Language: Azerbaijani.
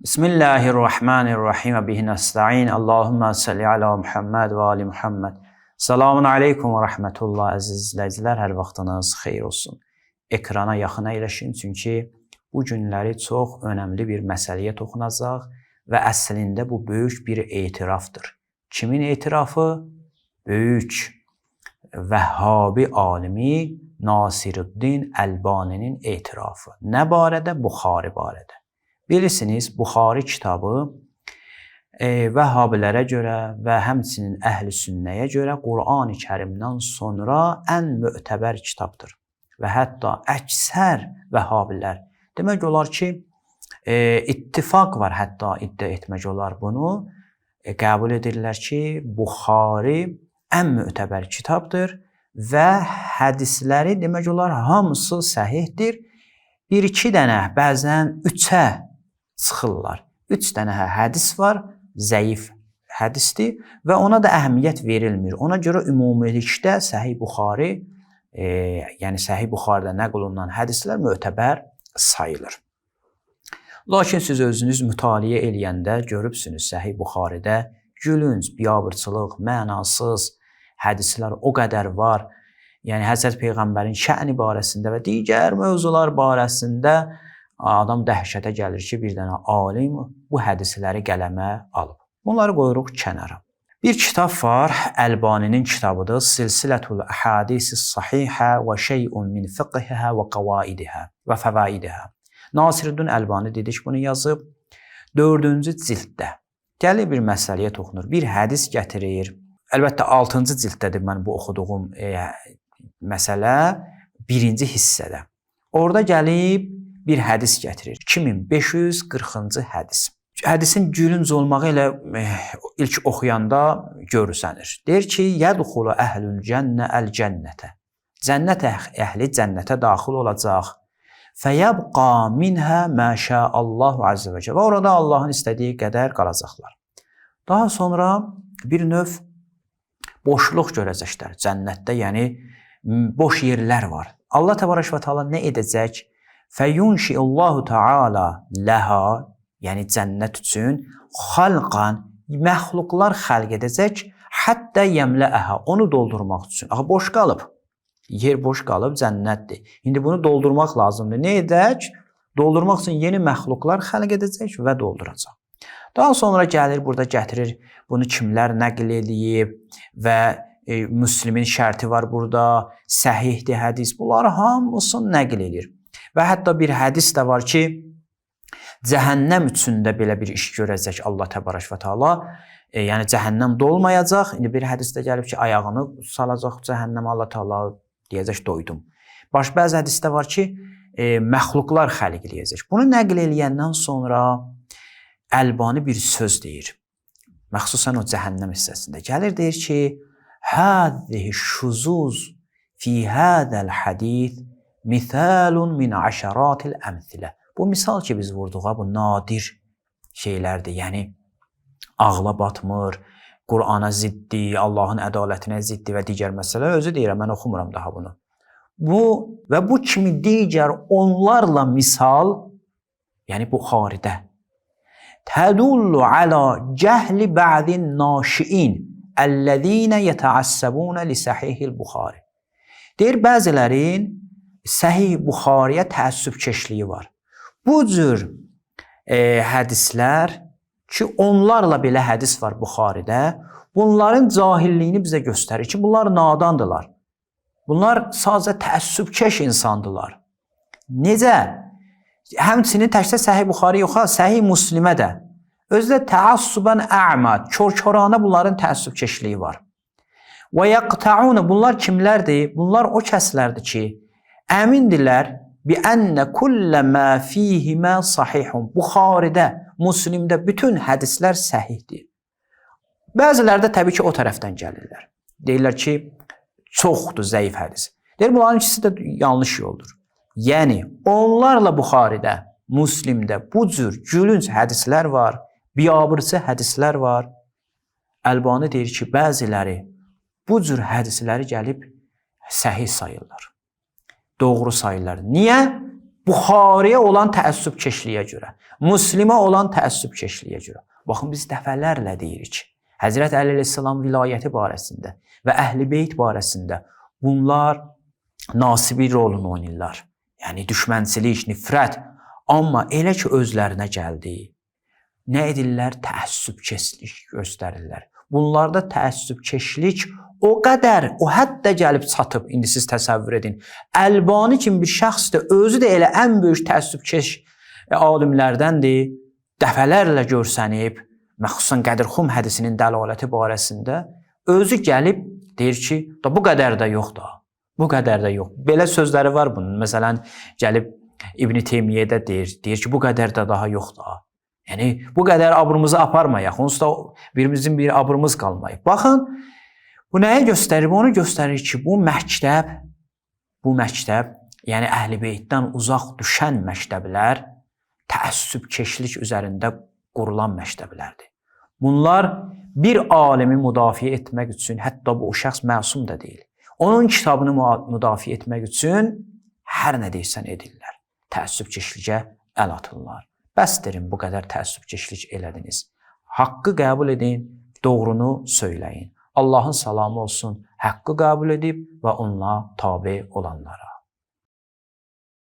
Bismillahirrahmanirrahim və bihi nəstəin. Allahumma salli ala Muhammed və ali Muhammed. Selamun aleykum və rəhmətullah əziz izləyicilər, hər vaxtınız xeyir olsun. Ekrana yaxın əyləşin, çünki bu günləri çox önəmli bir məsələyə toxunacaq və əslində bu böyük bir etirafdır. Kimin etirafı? Böyük Vəhhabi alimi Nasiruddin Əlbaninin etirafı. Nə barədə? Buxari barədə. Bilirsiniz, Buxari kitabı Vəhhabilərə görə və həmçinin Əhl-i Sünnəyə görə Qur'an-ı Kərimdən sonra ən mötəbər kitabdır. Və hətta əksər Vəhhabilər, demək olar ki, ittifaq var, hətta iddia etmək olar bunu, qəbul edirlər ki, Buxari ən mötəbər kitabdır və hədisləri demək olar hamısı səhihdir. Bir-iki dənə, bəzən üçə çıxırlar. 3 dənə hədis var, zəif hədisdir və ona da əhəmiyyət verilmir. Ona görə ümumilikdə Səhih Buxari, yəni Səhih Buxaridə nəql olunan hədislər mötəbər sayılır. Lakin siz özünüz mütaliə eləyəndə görübsünüz Səhih Buxaridə gülünc, biabırçılıq, mənasız hədislər o qədər var. Yəni Həzrət Peyğəmbərin şə'ni barəsində və digər mövzular barəsində adam dəhşətə gəlir ki, bir dənə alim bu hədisləri qələmə alıb. Bunları qoyuruq kənara. Bir kitab var, Əlbaninin kitabıdır. Silsilətul Əhadisis Sahihə və şey'un min fiqhihə və qavaidihə və fəvaidihə. Nasiruddin Əlbani dedik bunu yazıb. 4-cü cilddə gəlir bir məsələyə toxunur. Bir hədis gətirir. Əlbəttə 6-cı cilddədir mən bu oxuduğum məsələ 1-ci hissədə. Orada gəlib bir hədis gətirir. 2540-cı hədis. Hədisin gülünc olmağı ilə ilk oxuyanda görürsənir. Deyir ki, yədxulu əhlül cənnə əl-cənnətə. Cənnət əhli cənnətə daxil olacaq. Fəyəbqa minhə mə şəallahu azze və cələ. Və orada Allahın istədiyi qədər qalacaqlar. Daha sonra bir növ boşluq görəcəklər cənnətdə, yəni boş yerlər var. Allah təbarək və təala nə edəcək? Fəyunşi'ullahu ta'ala ləhə, yəni cənnət üçün xalqan, məxluqlar xəlq edəcək, hətta yəmləəhə, onu doldurmaq üçün. Axı boş qalıb, yer boş qalıb cənnətdir. İndi bunu doldurmaq lazımdır. Nə edək? Doldurmaq üçün yeni məxluqlar xəlq edəcək və dolduracaq. Daha sonra gəlir, burada gətirir, bunu kimlər nəql edib və Müslimin şərti var burada, səhihdir hədis, bunları hamısını nəql edir. Və hətta bir hədis də var ki, cəhənnəm üçün də belə bir iş görəcək Allah təbarək və təala, yəni cəhənnəm dolmayacaq. İndi bir hədisdə gəlib ki, ayağını salacaq cəhənnəmə, Allah təala deyəcək doydum. Bəzi hədisdə var ki, məxluqlar xəlq eləyəcək. Bunu nəql eləyəndən sonra Əlbani bir söz deyir. Məxsusən o cəhənnəm hissəsində gəlir, deyir ki, həzihi şuzuz fi hədəl hədith mithalun min aşaratil əmthilə. Bu misal ki biz vurduq, bu nadir şeylərdir. Yəni ağla batmır, Qur'ana ziddi, Allahın ədalətinə ziddi və digər məsələlər. Özü deyirəm, mən oxumuram daha bunu. Bu kimi digər onlarla misal, yəni Buxaridə tədullu alə cəhli bə'din naşiin əlləzîne yetəəssəbunə li səhihil Buxari. Deyir, bəzilərin Səhih Buxariyə təəssübkeşliyi var. Bu cür hədislər ki, onlarla belə hədis var Buxaridə, bunların cahilliyini bizə göstərir ki, bunlar nadandırlar. Bunlar sadəcə təəssübkeş insandılar. Necə? Həmçinin təkcə Səhih Buxari yox, Səhih Müslimə də. Özü də təəssübən ə'mad, kör-körana bunların təəssübkeşliyi var. Və yəqtə'unə, bunlar kimlərdir? Bunlar o kəslərdir ki, əmindirlər bi ənə kullə mə fihimə sahihun. Buxaridə, Müslimdə bütün hədislər səhihdir. Bəziləri də təbii ki, o tərəfdən gəlirlər. Deyirlər ki, çoxdur zəif hədis. Deyir, bunların ikisi də yanlış yoldur. Yəni, onlarla Buxaridə, Müslimdə bu cür gülünc hədislər var, biabırçı hədislər var. Əlbani deyir ki, bəziləri bu cür hədisləri gəlib səhih sayırlar. Doğru sayırlar. Niyə? Buxariyə olan təəssübkeşliyə görə, Müslimə olan təəssübkeşliyə görə. Baxın, biz dəfələrlə deyirik ki, Həzrət Əli əleyhissalam vilayəti barəsində və Əhl-i Beyt barəsində bunlar nasibi rolunu oynayırlar. Yəni, düşmənçilik, nifrət. Amma elə ki, özlərinə gəldi, nə edirlər? Təəssübkeşlik göstərirlər. Bunlarda təəssübkeşlik o qədər, o həddə gəlib çatıb, indi siz təsəvvür edin. Əlbani kimi bir şəxsdir, özü də elə ən böyük təəssübkeş alimlərdəndir, dəfələrlə görsənib, məxsusən Qədirxum hədisinin dəlaləti barəsində, özü gəlib, deyir ki, bu qədər də yox da, bu qədər də yox. Belə sözləri var bunun. Məsələn, gəlib İbn Teymiyyə deyir ki, bu qədər də daha yox da. Yəni, bu qədər abrımızı aparmayaq, onsuz da birimizin bir abrımız qalmayıb. Baxın, bu nəyə göstərir? Onu göstərir ki, bu məktəb, yəni Əhl-i Beytdən uzaq düşən məktəblər təəssübkeşlik üzərində qurulan məktəblərdir. Bunlar bir alimi müdafiə etmək üçün, hətta bu o şəxs məsum da deyil, onun kitabını müdafiə etmək üçün hər nə deyirsən edirlər. Təəssübkeşliyə əl atırlar. Bəsdirin, bu qədər təəssübkeşlik elədiniz. Haqqı qəbul edin, doğrunu söyləyin. Allahın salamı olsun, haqqı qəbul edib və onunla tabe olanlara.